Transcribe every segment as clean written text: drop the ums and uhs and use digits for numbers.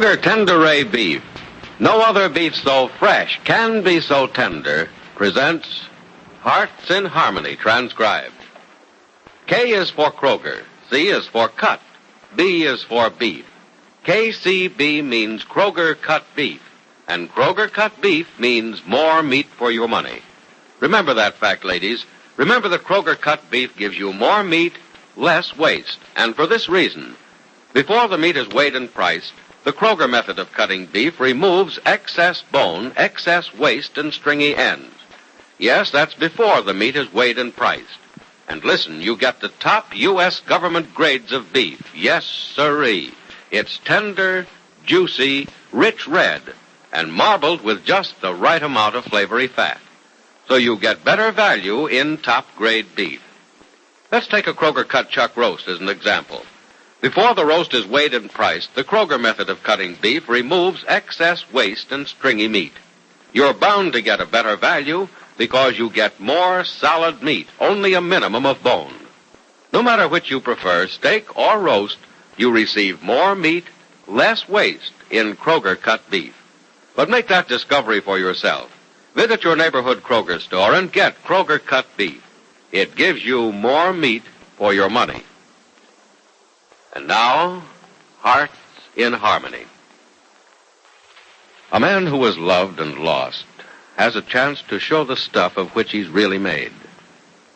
Kroger Tenderay Beef. No other beef so fresh can be so tender. Presents Hearts in Harmony, transcribed. K is for Kroger. C is for cut. B is for beef. KCB means Kroger cut beef. And Kroger cut beef means more meat for your money. Remember that fact, ladies. Remember that Kroger cut beef gives you more meat, less waste. And for this reason, before the meat is weighed and priced, the Kroger method of cutting beef removes excess bone, excess waste, and stringy ends. Yes, that's before the meat is weighed and priced. And listen, you get the top U.S. government grades of beef. Yes, sirree. It's tender, juicy, rich red, and marbled with just the right amount of flavory fat. So you get better value in top-grade beef. Let's take a Kroger cut chuck roast as an example. Before the roast is weighed and priced, the Kroger method of cutting beef removes excess waste and stringy meat. You're bound to get a better value because you get more solid meat, only a minimum of bone. No matter which you prefer, steak or roast, you receive more meat, less waste in Kroger cut beef. But make that discovery for yourself. Visit your neighborhood Kroger store and get Kroger cut beef. It gives you more meat for your money. And now, Hearts in Harmony. A man who is loved and lost has a chance to show the stuff of which he's really made.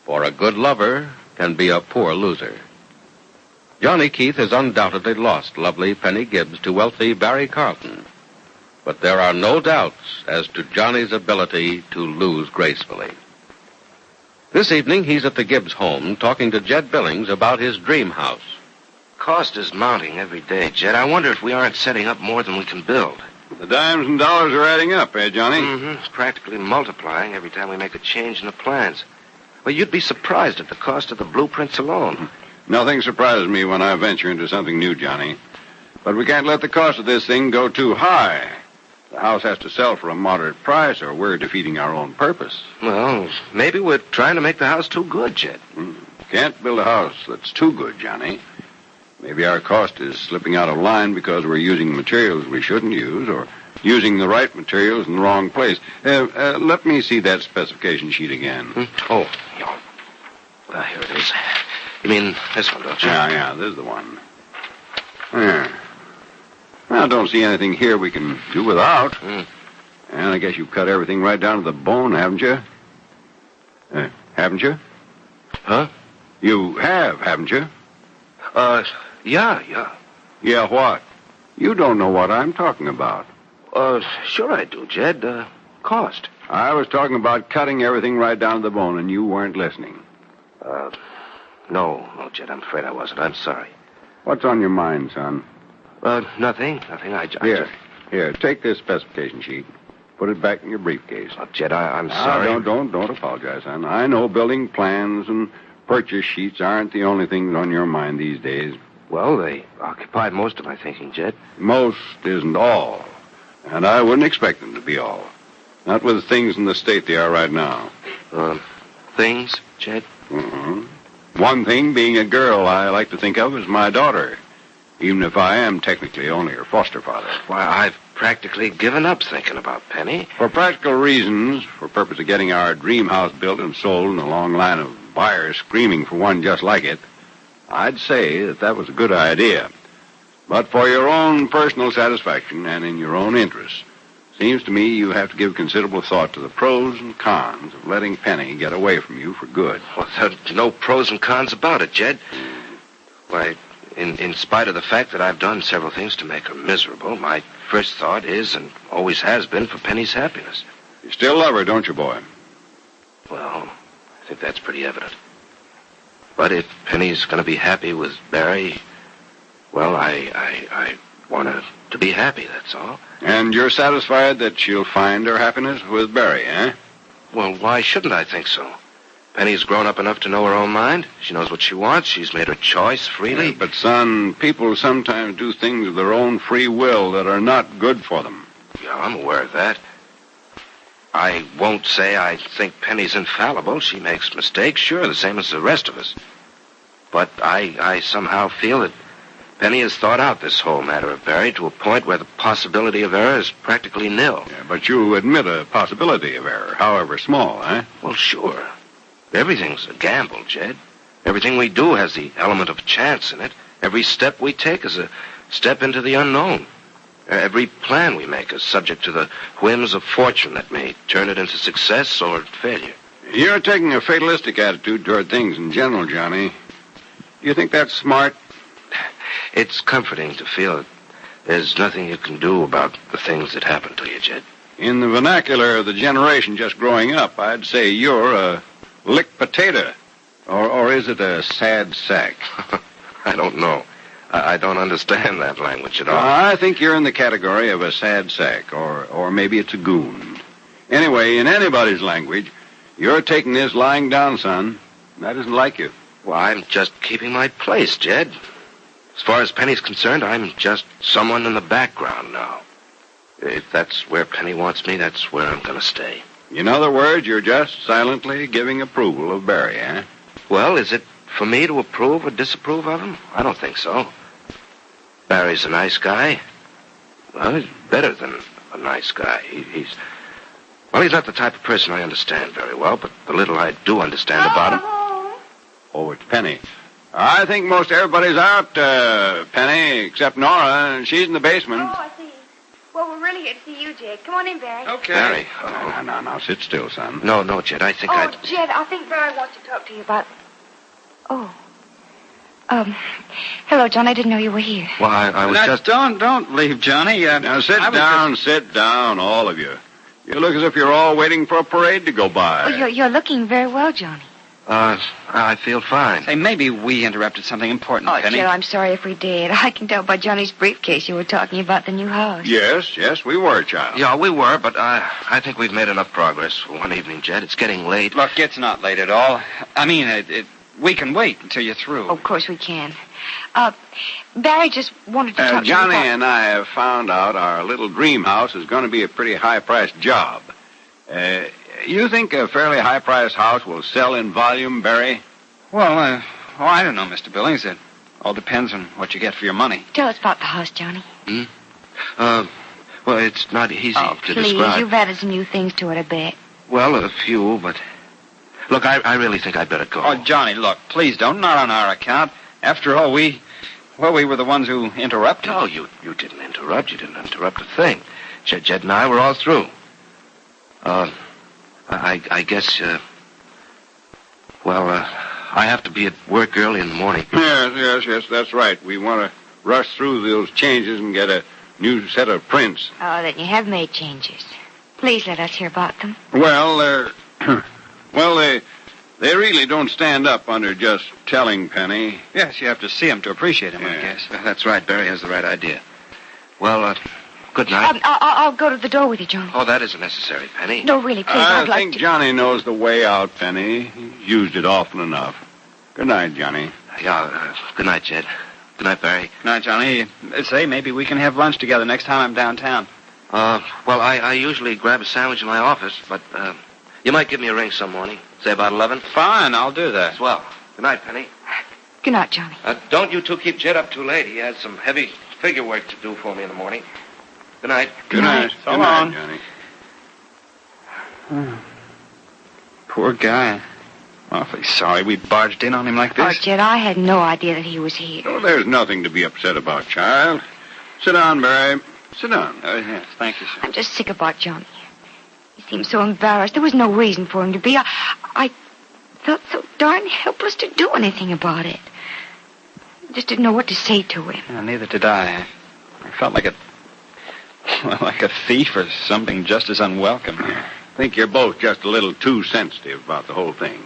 For a good lover can be a poor loser. Johnny Keith has undoubtedly lost lovely Penny Gibbs to wealthy Barry Carlton. But there are no doubts as to Johnny's ability to lose gracefully. This evening, he's at the Gibbs home talking to Jed Billings about his dream house. Cost is mounting every day, Jed. I wonder if we aren't setting up more than we can build. The dimes and dollars are adding up, eh, Johnny? Mm-hmm. It's practically multiplying every time we make a change in the plans. Well, you'd be surprised at the cost of the blueprints alone. Nothing surprises me when I venture into something new, Johnny. But we can't let the cost of this thing go too high. The house has to sell for a moderate price, or we're defeating our own purpose. Well, maybe we're trying to make the house too good, Jed. Can't build a house that's too good, Johnny. Maybe our cost is slipping out of line because we're using materials we shouldn't use, or using the right materials in the wrong place. Let me see that specification sheet again. Oh, yeah. Well, here it is. You mean this one, don't you? Yeah, this is the one. Yeah. Well, I don't see anything here we can do without. And I guess you've cut everything right down to the bone, haven't you? Haven't you? Huh? You have, haven't you? Yeah. Yeah, what? You don't know what I'm talking about. Sure I do, Jed. Cost. I was talking about cutting everything right down to the bone, and you weren't listening. No, Jed, I'm afraid I wasn't. I'm sorry. What's on your mind, son? Nothing. Here, take this specification sheet. Put it back in your briefcase. Oh, Jed, I'm sorry. Don't apologize, son. I know building plans and purchase sheets aren't the only things on your mind these days. Well, they occupied most of my thinking, Jed. Most isn't all. And I wouldn't expect them to be all. Not with things in the state they are right now. Things, Jed? One thing being a girl I like to think of as my daughter, even if I am technically only her foster father. Why, I've practically given up thinking about Penny. For practical reasons, for purpose of getting our dream house built and sold in a long line of buyers screaming for one just like it, I'd say that was a good idea. But for your own personal satisfaction and in your own interest, seems to me you have to give considerable thought to the pros and cons of letting Penny get away from you for good. Well, there's no pros and cons about it, Jed. Why, in spite of the fact that I've done several things to make her miserable, my first thought is and always has been for Penny's happiness. You still love her, don't you, boy? Well, I think that's pretty evident. But if Penny's going to be happy with Barry, well, I want her to be happy, that's all. And you're satisfied that she'll find her happiness with Barry, eh? Well, why shouldn't I think so? Penny's grown up enough to know her own mind. She knows what she wants. She's made her choice freely. Yeah, but, son, people sometimes do things of their own free will that are not good for them. Yeah, I'm aware of that. I won't say I think Penny's infallible. She makes mistakes, sure, the same as the rest of us. But I somehow feel that Penny has thought out this whole matter of Barry to a point where the possibility of error is practically nil. Yeah, but you admit a possibility of error, however small, eh? Well, sure. Everything's a gamble, Jed. Everything we do has the element of chance in it. Every step we take is a step into the unknown. Every plan we make is subject to the whims of fortune that may turn it into success or failure. You're taking a fatalistic attitude toward things in general, Johnny. Do you think that's smart? It's comforting to feel that there's nothing you can do about the things that happen to you, Jed. In the vernacular of the generation just growing up, I'd say you're a licked potato. Or is it a sad sack? I don't know. I don't understand that language at all. I think you're in the category of a sad sack, or maybe it's a goon. Anyway, in anybody's language, you're taking this lying down, son. That isn't like you. Well, I'm just keeping my place, Jed. As far as Penny's concerned, I'm just someone in the background now. If that's where Penny wants me, that's where I'm going to stay. In other words, you're just silently giving approval of Barry, eh? Well, is it for me to approve or disapprove of him? I don't think so. Barry's a nice guy. Well, he's better than a nice guy. He's not the type of person I understand very well, but the little I do understand about him... Oh, it's Penny. I think most everybody's out, Penny, except Nora. She's in the basement. Oh, I see. Well, we're really here to see you, Jed. Come on in, Barry. Okay. Barry. No, sit still, son. No, Jed, I think I'd... Jed, I think Barry wants to talk to you about... Oh. Hello, John. I didn't know you were here. Well, I was now, just... Don't leave, Johnny. Now, sit down, all of you. You look as if you're all waiting for a parade to go by. Oh, you're looking very well, Johnny. I feel fine. Say, maybe we interrupted something important, Oh, Penny. Jed, I'm sorry if we did. I can tell by Johnny's briefcase you were talking about the new house. Yes, we were, child. Yeah, we were, but I think we've made enough progress for one evening, Jed. It's getting late. Look, it's not late at all. I mean, we can wait until you're through. Oh, of course we can. Barry just wanted to talk to you Johnny about... and I have found out our little dream house is going to be a pretty high-priced job. You think a fairly high-priced house will sell in volume, Barry? Well, I don't know, Mr. Billings. It all depends on what you get for your money. Tell us about the house, Johnny. Well, it's not easy to Please, describe. you've added some new things to it, I bet. Well, a few, but... Look, I really think I'd better go. Oh, Johnny, look, please don't. Not on our account. After all, we were the ones who interrupted. No, you didn't interrupt. You didn't interrupt a thing. Jed and I were all through. I guess, I have to be at work early in the morning. Yes, that's right. We want to rush through those changes and get a new set of prints. Oh, then you have made changes. Please let us hear about them. Well, they really don't stand up under just telling, Penny. Yes, you have to see him to appreciate him, I Yeah. guess. That's right. Barry has the right idea. Well, good night. I'll go to the door with you, Johnny. Oh, that isn't necessary, Penny. No, really, please. I I'd like think to... Johnny knows the way out, Penny. He's used it often enough. Good night, Johnny. Yeah, good night, Jed. Good night, Barry. Now, Johnny, say maybe we can have lunch together next time I'm downtown. Well, I usually grab a sandwich in my office, but you might give me a ring some morning. Say about 11. Fine, I'll do that. Swell. Good night, Penny. Good night, Johnny. Don't you two keep Jed up too late. He has some heavy figure work to do for me in the morning. Good night. Good night. So Good long. night, Johnny. Poor guy. Awfully sorry we barged in on him like Oh, this. Jed, I had no idea that he was here. Oh, there's nothing to be upset about, child. Sit down, Barry. Sit down. Yes, thank you, sir. I'm just sick about Johnny. He seemed so embarrassed. There was no reason for him to be. I felt so darn helpless to do anything about it. I just didn't know what to say to him. Yeah, neither did I. I felt like a thief or something just as unwelcome. I think you're both just a little too sensitive about the whole thing.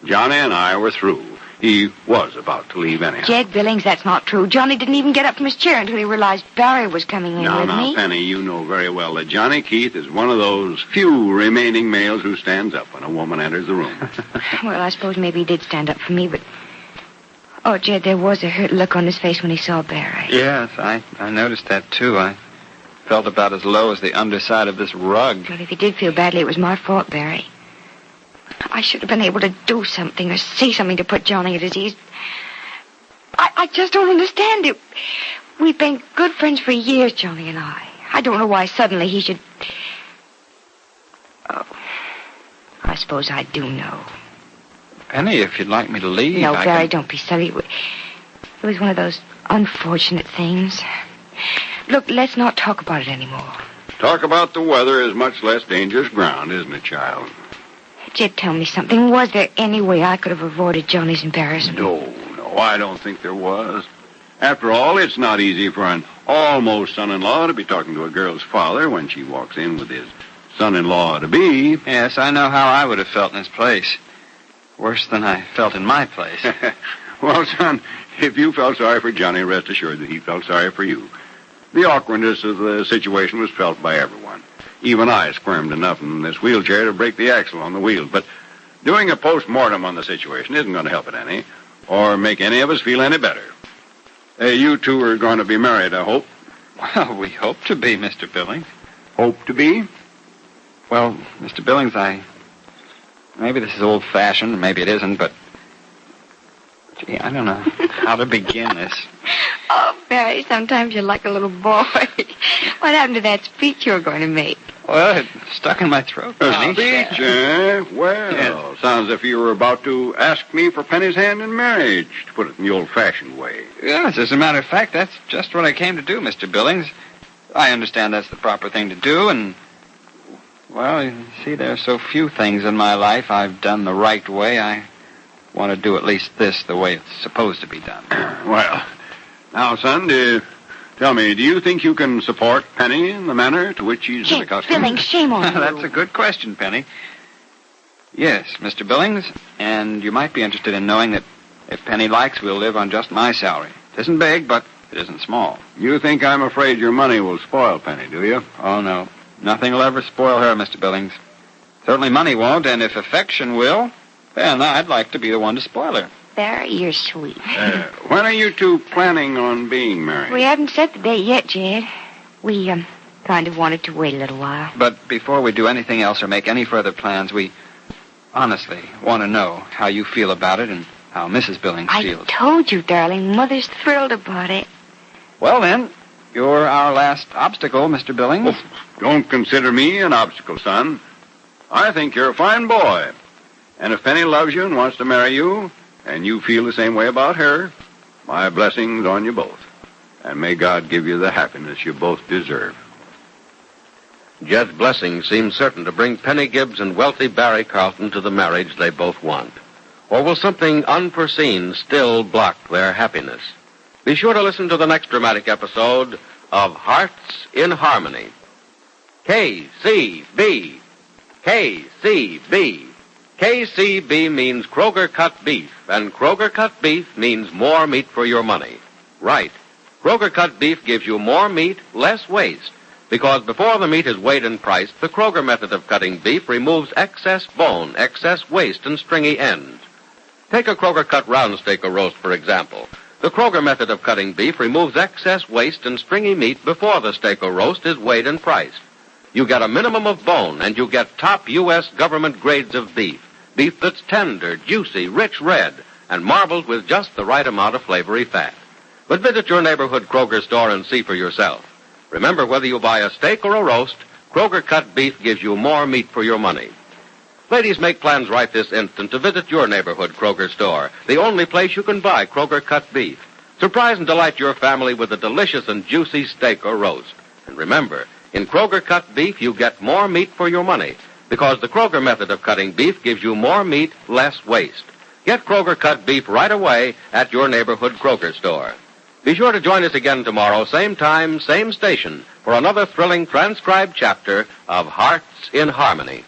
Johnny and I were through. He was about to leave anyhow. Jed Billings, that's not true. Johnny didn't even get up from his chair until he realized Barry was coming in with Now, me. Penny, you know very well that Johnny Keith is one of those few remaining males who stands up when a woman enters the room. Well, I suppose maybe he did stand up for me, but... Oh, Jed, there was a hurt look on his face when he saw Barry. Yes, I noticed that, too. I felt about as low as the underside of this rug. But if he did feel badly, it was my fault, Barry. I should have been able to do something or say something to put Johnny at his ease. I just don't understand it. We've been good friends for years, Johnny and I. I don't know why suddenly he should... Oh, I suppose I do know. Penny, if you'd like me to leave, No, I Barry, can... don't be silly. It was one of those unfortunate things. Look, let's not talk about it anymore. Talk about the weather is much less dangerous ground, isn't it, child? Jed, tell me something. Was there any way I could have avoided Johnny's embarrassment? No, I don't think there was. After all, it's not easy for an almost son-in-law to be talking to a girl's father when she walks in with his son-in-law-to-be. Yes, I know how I would have felt in his place. Worse than I felt in my place. Well, son, if you felt sorry for Johnny, rest assured that he felt sorry for you. The awkwardness of the situation was felt by everyone. Even I squirmed enough in this wheelchair to break the axle on the wheel. But doing a post-mortem on the situation isn't going to help it any, or make any of us feel any better. You two are going to be married, I hope. Well, we hope to be, Mr. Billings. Hope to be? Well, Mr. Billings, maybe this is old-fashioned, maybe it isn't, but... Gee, I don't know how to begin this. Oh, Barry, sometimes you're like a little boy. What happened to that speech you were going to make? Well, it stuck in my throat. A speech, eh? Well, sounds as if you were about to ask me for Penny's hand in marriage, to put it in the old-fashioned way. Yes, as a matter of fact, that's just what I came to do, Mr. Billings. I understand that's the proper thing to do, and... Well, you see, there are so few things in my life I've done the right way. I want to do at least this the way it's supposed to be done. Well, now, son, tell me, do you think you can support Penny in the manner to which she's Jed, accustomed? Billings, shame on you. That's a good question, Penny. Yes, Mr. Billings, and you might be interested in knowing that if Penny likes, we'll live on just my salary. It isn't big, but it isn't small. You think I'm afraid your money will spoil Penny, do you? Oh, no. Nothing will ever spoil her, Mr. Billings. Certainly money won't, and if affection will, then I'd like to be the one to spoil her. Barry, you're sweet. When are you two planning on being married? We haven't set the date yet, Jed. We, kind of wanted to wait a little while. But before we do anything else or make any further plans, we honestly want to know how you feel about it and how Mrs. Billings feels. I told you, darling. Mother's thrilled about it. Well, then, you're our last obstacle, Mr. Billings. Oh, don't consider me an obstacle, son. I think you're a fine boy. And if Penny loves you and wants to marry you, and you feel the same way about her, my blessings on you both. And may God give you the happiness you both deserve. Jed's blessing seems certain to bring Penny Gibbs and wealthy Barry Carlton to the marriage they both want. Or will something unforeseen still block their happiness? Be sure to listen to the next dramatic episode of Hearts in Harmony. KCB. KCB. KCB means Kroger Cut Beef, and Kroger Cut Beef means more meat for your money. Right. Kroger Cut Beef gives you more meat, less waste. Because before the meat is weighed and priced, the Kroger method of cutting beef removes excess bone, excess waste, and stringy ends. Take a Kroger Cut round steak or roast, for example. The Kroger method of cutting beef removes excess waste and stringy meat before the steak or roast is weighed and priced. You get a minimum of bone, and you get top U.S. government grades of beef. Beef that's tender, juicy, rich red, and marbled with just the right amount of flavory fat. But visit your neighborhood Kroger store and see for yourself. Remember, whether you buy a steak or a roast, Kroger Cut Beef gives you more meat for your money. Ladies, make plans right this instant to visit your neighborhood Kroger store, the only place you can buy Kroger Cut Beef. Surprise and delight your family with a delicious and juicy steak or roast. And remember, in Kroger Cut Beef, you get more meat for your money, because the Kroger method of cutting beef gives you more meat, less waste. Get Kroger Cut Beef right away at your neighborhood Kroger store. Be sure to join us again tomorrow, same time, same station, for another thrilling transcribed chapter of Hearts in Harmony.